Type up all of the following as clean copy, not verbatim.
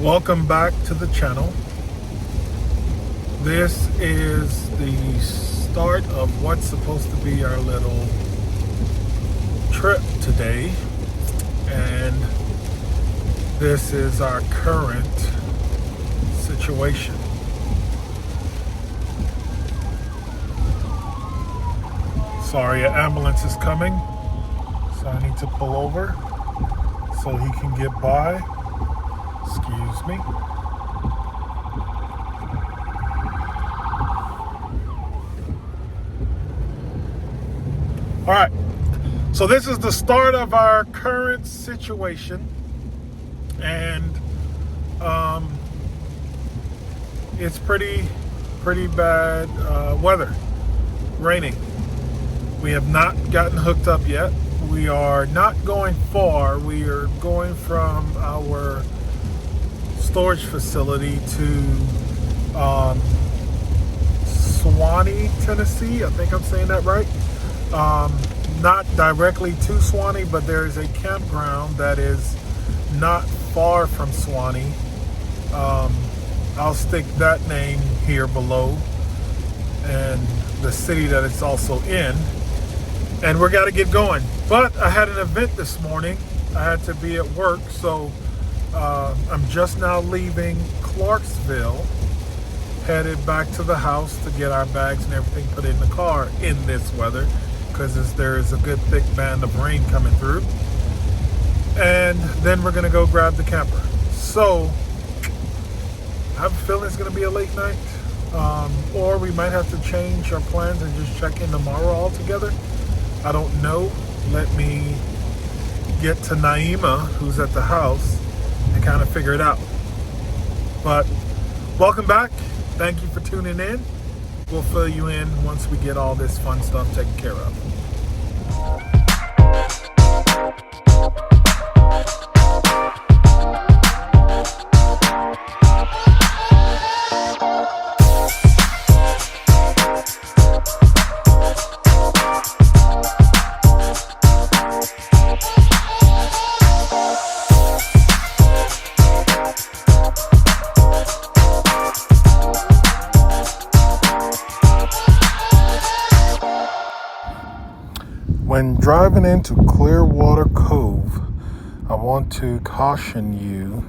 Welcome back to the channel. This is the start of what's supposed to be our little trip today, and this is our current situation. Sorry, an ambulance is coming, so I need to pull over so he can get by. Excuse me. All right, so this is the start of our current situation, and it's pretty bad weather, raining. We have not gotten hooked up yet. We are not going far. We are going from our storage facility to Sewanee, Tennessee. I think I'm saying that right. Not directly to Sewanee, but there is a campground that is not far from Sewanee. I'll stick that name here below, and the city that it's also in. And we're got to get going. But I had an event this morning. I had to be at work, so I'm just now leaving Clarksville, headed back to the house to get our bags and everything put in the car in this weather, because there is a good thick band of rain coming through. And then we're gonna go grab the camper. So I have a feeling it's gonna be a late night, or we might have to change our plans and just check in tomorrow altogether. I don't know. Let me get to Naima, who's at the house, and kind of figure it out. But welcome back. Thank you for tuning in. We'll fill you in once we get all this fun stuff taken care of. When driving into Clearwater Cove, I want to caution you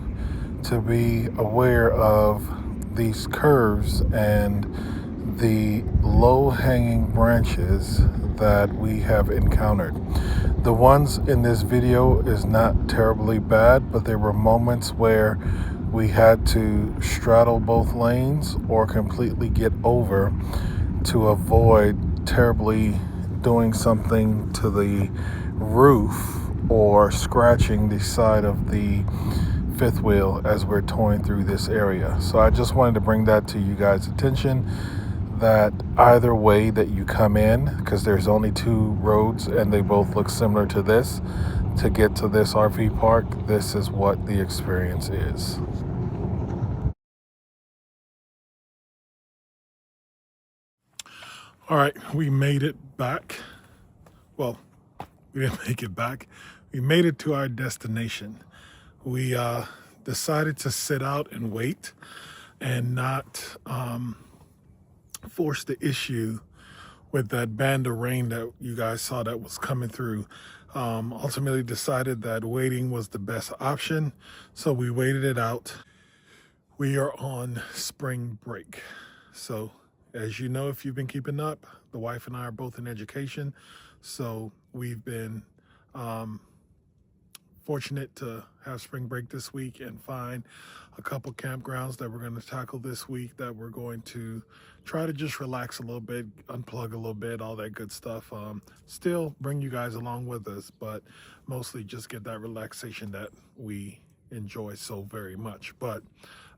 to be aware of these curves and the low-hanging branches that we have encountered. The ones in this video is not terribly bad, but there were moments where we had to straddle both lanes or completely get over to avoid terribly doing something to the roof or scratching the side of the fifth wheel as we're towing through this area. So I just wanted to bring that to you guys' attention, that either way that you come in, because there's only two roads and they both look similar to this, to get to this RV park, this is what the experience is. All right, we made it back. Well, we didn't make it back. We made it to our destination. We decided to sit out and wait and not force the issue with that band of rain that you guys saw that was coming through. Ultimately decided that waiting was the best option, so we waited it out. We are on spring break. So as you know, if you've been keeping up, the wife and I are both in education. So we've been fortunate to have spring break this week and find a couple campgrounds that we're going to tackle this week, that we're going to try to just relax a little bit, unplug a little bit, all that good stuff. Still bring you guys along with us, but mostly just get that relaxation that we enjoy so very much. But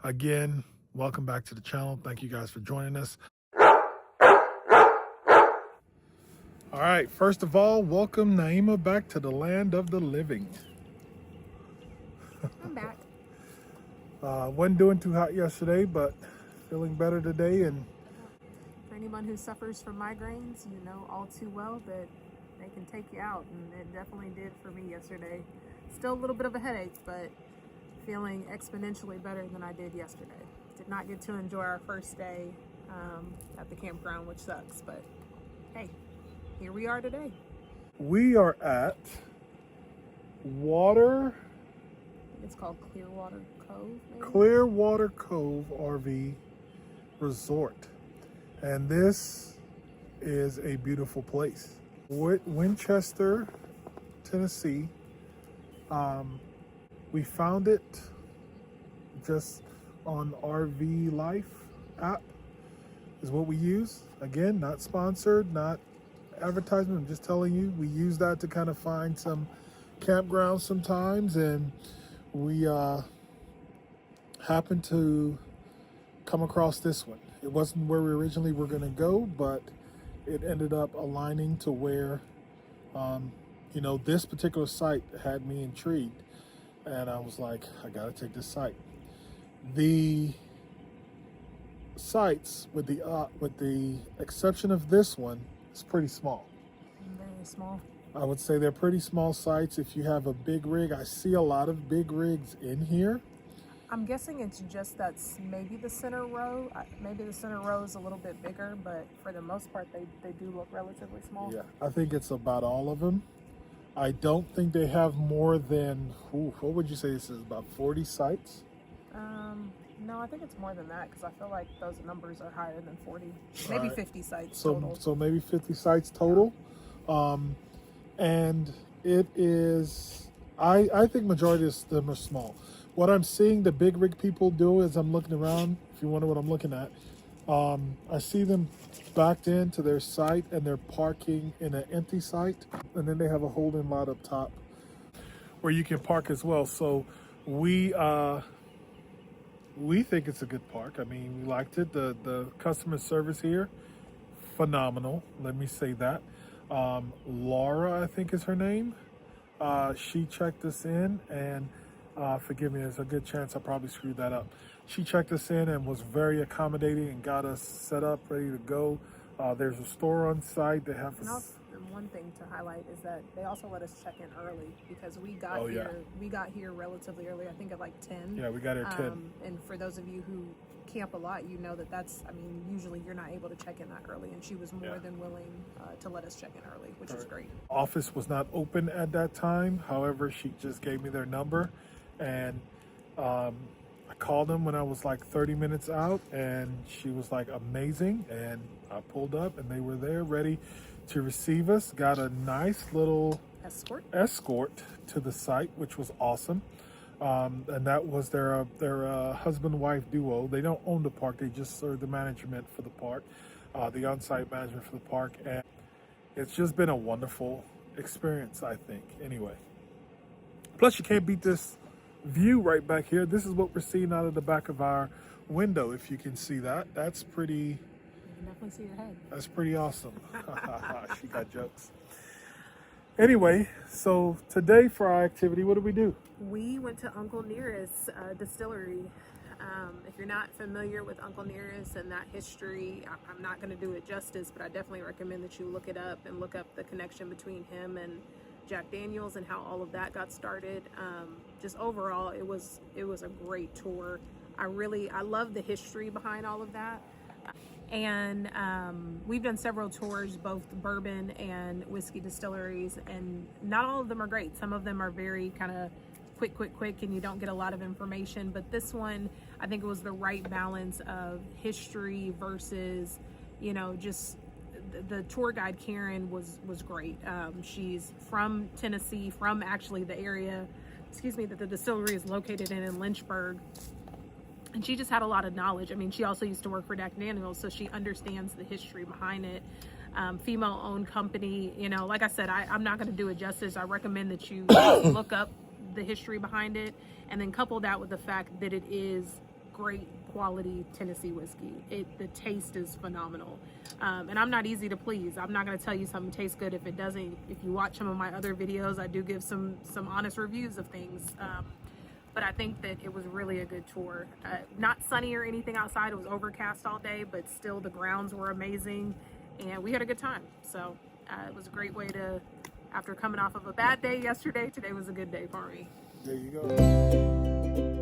again, welcome back to the channel. Thank you guys for joining us. All right, first of all, welcome Naima back to the land of the living. I'm back. Wasn't doing too hot yesterday, but feeling better today. And For anyone who suffers from migraines, you know all too well that they can take you out, and it definitely did for me yesterday. Still a little bit of a headache, but feeling exponentially better than I did yesterday. Did not get to enjoy our first day at the campground, which sucks, but hey, here we are today. We are at It's called Clearwater Cove, maybe? Clearwater Cove RV Resort. And this is a beautiful place. Winchester, Tennessee. We found it just on RV Life app is what we use. Again, not sponsored, not advertisement. I'm just telling you, we use that to kind of find some campgrounds sometimes, and we happened to come across this one. It wasn't where we originally were going to go, but it ended up aligning to where this particular site had me intrigued, and I was like, I gotta take this site. The sites, with the exception of this one, is pretty small. Very small. I would say they're pretty small sites. If you have a big rig, I see a lot of big rigs in here. I'm guessing it's just that's maybe the center row. Maybe the center row is a little bit bigger, but for the most part, they do look relatively small. Yeah, I think it's about all of them. I don't think they have more than, what would you say this is, about 40 sites? No, I think it's more than that, because I feel like those numbers are higher than 40. Maybe Right. 50 sites So, total. maybe 50 sites total. And it is, I think majority of them are small. What I'm seeing the big rig people do as I'm looking around, if you wonder what I'm looking at, I see them backed into their site and they're parking in an empty site, and then they have a holding lot up top where you can park as well. So we think it's a good park. I mean, we liked it. The customer service here, phenomenal. Let me say that. Laura, I think is her name. She checked us in, and forgive me, there's a good chance I probably screwed that up. She checked us in and was very accommodating and got us set up, ready to go. There's a store on site. They have. And also, one thing to highlight is that they also let us check in early, because we got Oh, here. yeah. We got here relatively early. I think at like 10. Yeah, we got here at 10. And for those of you who camp a lot, you know that's. I mean, usually you're not able to check in that early, and she was more than willing to let us check in early, which is great. Office was not open at that time. However, she just gave me their number, and I called them when I was like 30 minutes out, and she was like, amazing. And I pulled up, and they were there ready to receive us. Got a nice little escort to the site, which was awesome. And that was their husband-wife duo. They don't own the park. They just serve the management for the park, the on-site management for the park. And it's just been a wonderful experience, I think, anyway. Plus, you can't beat this view right back here. This is what we're seeing out of the back of our window, if you can see that. That's pretty... You can definitely see your head. That's pretty awesome. She got jokes. Anyway, so today for our activity, what did we do? We went to Uncle Nearest Distillery. If you're not familiar with Uncle Nearest and that history, I'm not going to do it justice, but I definitely recommend that you look it up and look up the connection between him and Jack Daniels and how all of that got started. Just overall, it was a great tour. I love the history behind all of that. And we've done several tours, both bourbon and whiskey distilleries, and not all of them are great. Some of them are very kind of quick, and you don't get a lot of information. But this one, I think it was the right balance of history versus, just the tour guide, Karen, was great. She's from Tennessee, from actually the area, that the distillery is located in Lynchburg. And she just had a lot of knowledge. I mean, she also used to work for Jack Daniels, so she understands the history behind it. Female-owned company, like I said, I'm not going to do it justice. I recommend that you look up the history behind it, and then couple that with the fact that it is great quality Tennessee whiskey. The taste is phenomenal. And I'm not easy to please. I'm not going to tell you something tastes good if it doesn't. If you watch some of my other videos, I do give some honest reviews of things. But I think that it was really a good tour. Not sunny or anything outside. It was overcast all day, but still the grounds were amazing, and we had a good time. So it was a great way to, after coming off of a bad day yesterday, today was a good day for me. There you go.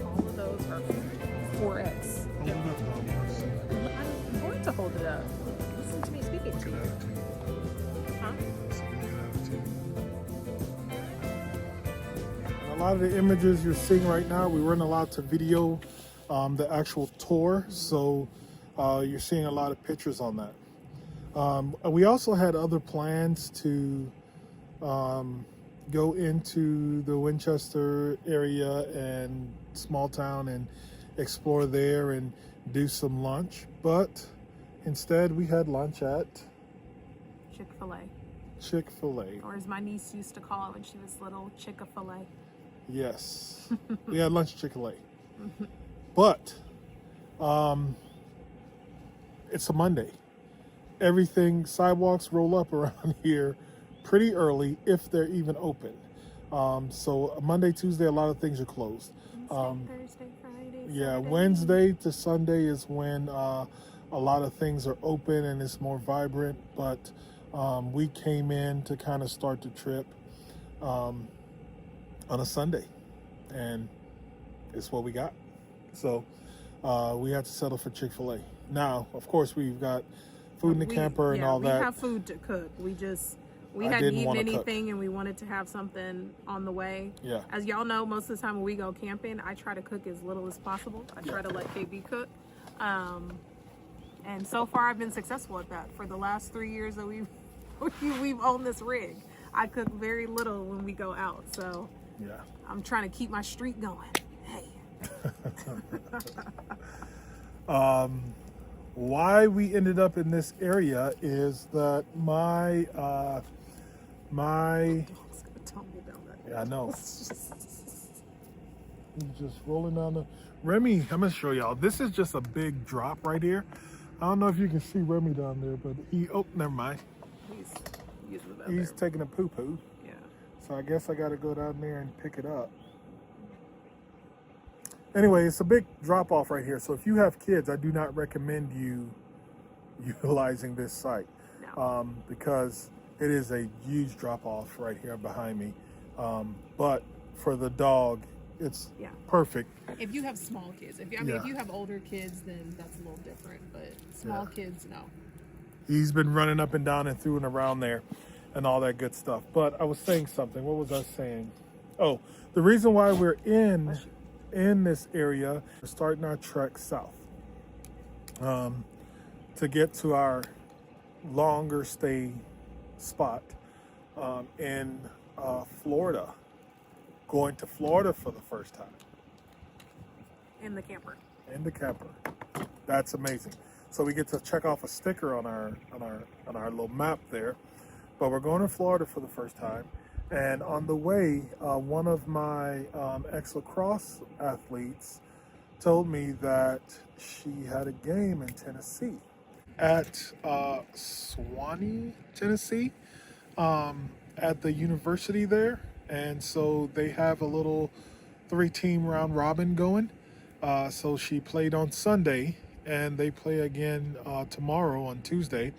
All of those are 4X. I'm going to hold it up. Listen to me speaking to you. Huh? A lot of the images you're seeing right now, we weren't allowed to video the actual tour, so you're seeing a lot of pictures on that. We also had other plans to go into the Winchester area and small town and explore there and do some lunch, but instead we had lunch at Chick-fil-A. Chick-fil-A. Or as my niece used to call it when she was little, Chick-fil-A. Yes, we had lunch at Chick-fil-A. But it's a Monday. Everything, sidewalks roll up around here pretty early if they're even open. So Monday, Tuesday, a lot of things are closed. Thursday, Friday, Yeah, Saturday. Wednesday to Sunday is when a lot of things are open and it's more vibrant. But we came in to kind of start the trip on a Sunday, and it's what we got. So we had to settle for Chick-fil-A. Now, of course, we've got food in the camper and all that. We have food to cook. We I hadn't didn't eaten wanna cook. anything and we wanted to have something on the way. Yeah. As y'all know, most of the time when we go camping, I try to cook as little as possible. I try to let KB cook. And so far I've been successful at that. For the last 3 years that we've owned this rig, I cook very little when we go out. So Yeah. I'm trying to keep my streak going. Hey. Why we ended up in this area is that my Dog's gonna tumble down that. yeah, I know. He's just rolling down the Remy. I'm gonna show y'all. This is just a big drop right here. I don't know if you can see Remy down there, but never mind. He's using the bathroom. He's taking a poo poo. Yeah. So I guess I got to go down there and pick it up. Anyway, it's a big drop off right here. So if you have kids, I do not recommend you utilizing this site No. because it is a huge drop off right here behind me. But for the dog, it's Yeah. perfect. If you have small kids, if you have older kids, then that's a little different. But small kids, no. He's been running up and down and through and around there and all that good stuff. But I was saying something. What was I saying? Oh, the reason why we're in in this area. We're starting our trek south to get to our longer stay spot in Florida. Going to Florida for the first time. In the camper. In the camper. That's amazing. So we get to check off a sticker on our little map there. But we're going to Florida for the first time. And on the way, one of my ex-lacrosse athletes told me that she had a game in Tennessee at Sewanee, Tennessee, at the university there. And so they have a little 3-team round robin going. So she played on Sunday, and they play again tomorrow on Tuesday.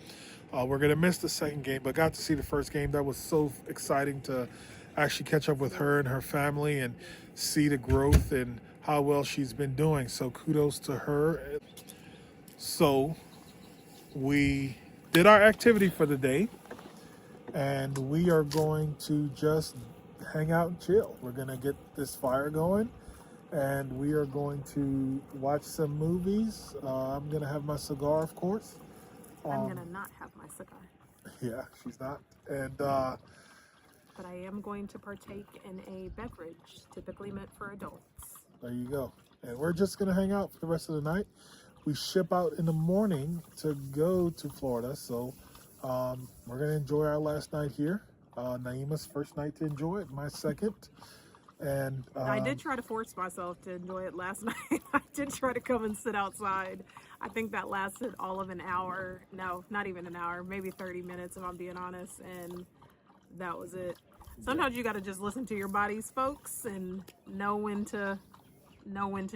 We're going to miss the second game, but got to see the first game. That was so exciting to actually catch up with her and her family and see the growth and how well she's been doing. So kudos to her. So we did our activity for the day, and we are going to just hang out and chill. We're going to get this fire going, and we are going to watch some movies. I'm going to have my cigar, of course. I'm going to not have my cigar. Yeah, she's not. And but I am going to partake in a beverage typically meant for adults. There you go. And we're just going to hang out for the rest of the night. We ship out in the morning to go to Florida. So we're going to enjoy our last night here. Naima's first night to enjoy it, my second. And I did try to force myself to enjoy it last night. I did try to come and sit outside. I think that lasted all of an hour. No, not even an hour, maybe 30 minutes if I'm being honest. And that was it. Sometimes you got to just listen to your bodies, folks, and know when to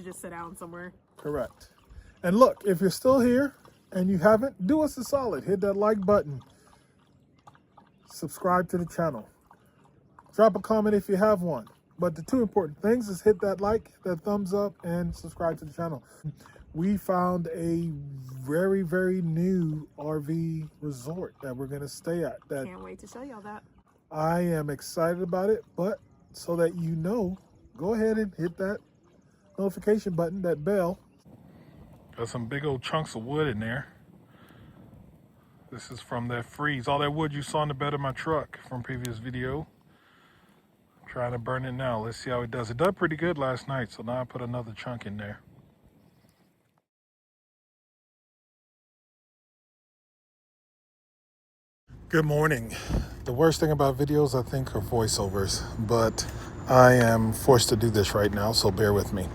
just sit down somewhere. Correct. And look, if you're still here and you haven't, do us a solid. Hit that like button. Subscribe to the channel. Drop a comment if you have one. But the two important things is hit that like, that thumbs up, and subscribe to the channel. We found a very, very new RV resort that we're going to stay at. Can't wait to show y'all that. I am excited about it, but so that you know, go ahead and hit that notification button, that bell. Got some big old chunks of wood in there. This is from that freeze. All that wood you saw in the bed of my truck from previous video. Trying to burn it now. Let's see how it does. It did pretty good last night, so now I put another chunk in there. Good morning. The worst thing about videos, I think, are voiceovers, but I am forced to do this right now, so bear with me.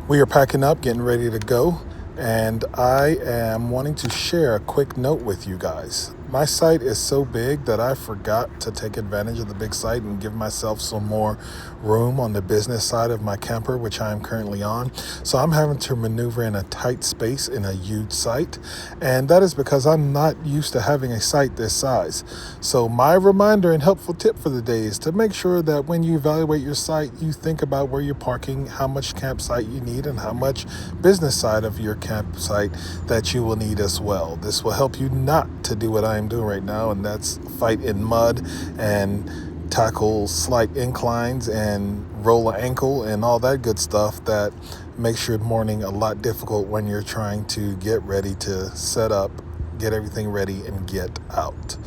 We are packing up, getting ready to go, and I am wanting to share a quick note with you guys. My site is so big that I forgot to take advantage of the big site and give myself some more room on the business side of my camper, which I am currently on. So I'm having to maneuver in a tight space in a huge site. And that is because I'm not used to having a site this size. So my reminder and helpful tip for the day is to make sure that when you evaluate your site, you think about where you're parking, how much campsite you need, and how much business side of your campsite that you will need as well. This will help you not to do what I am doing right now, and that's fight in mud and tackle slight inclines and roll an ankle and all that good stuff that makes your morning a lot difficult when you're trying to get ready to set up, get everything ready, and get out.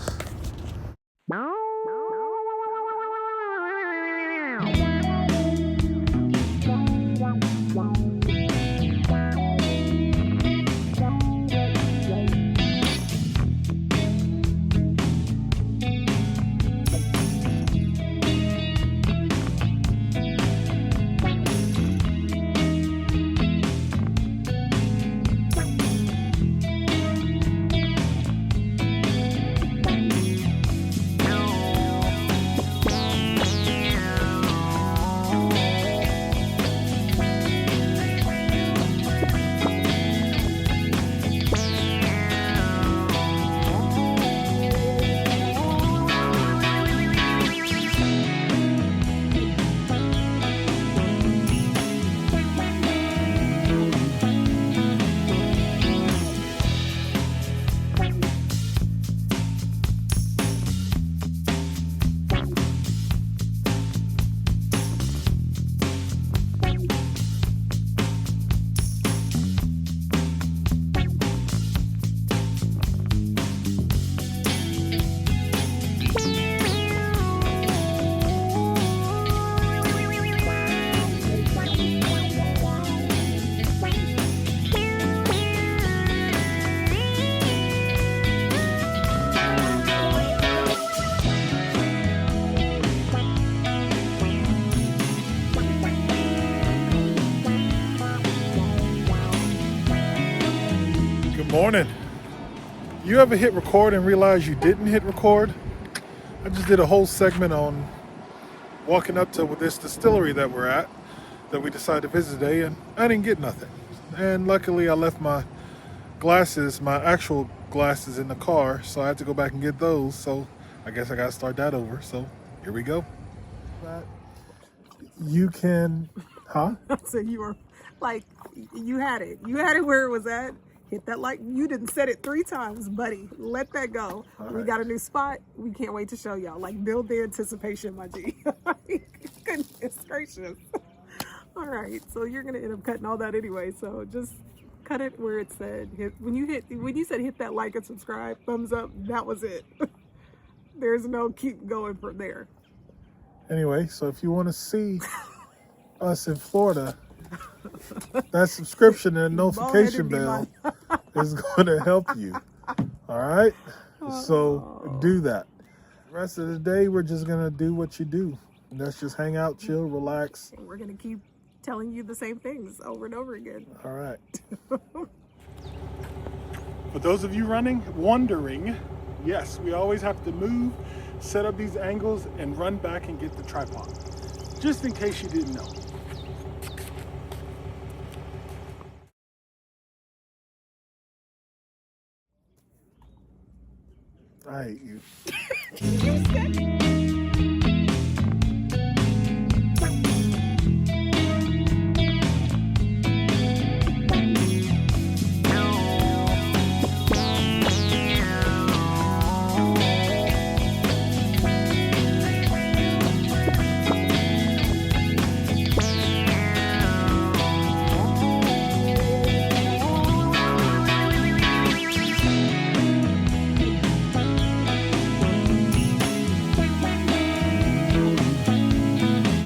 Morning. You ever hit record and realize you didn't hit record? I just did a whole segment on walking up to this distillery that we're at, that we decided to visit today, and I didn't get nothing. And luckily I left my glasses, my actual glasses, in the car, so I had to go back and get those. So I guess I gotta start that over. So here we go. You can, huh? So you were like, you had it. You had it where it was at. Hit that like. You didn't set it 3 times, buddy. Let that go. All We right. got a new spot. We can't wait to show y'all. Like, build the anticipation, my G. Goodness gracious. All right. So you're going to end up cutting all that anyway. So just cut it where it said. When you said hit that like and subscribe, thumbs up, that was it. There's no keep going from there. Anyway, so if you want to see us in Florida, that subscription and notification bell is going to help you. All right? So do that. The rest of the day, we're just going to do what you do. Let's just hang out, chill, relax. And we're going to keep telling you the same things over and over again. All right. For those of you wondering, yes, we always have to move, set up these angles, and run back and get the tripod. Just in case you didn't know. I hate you.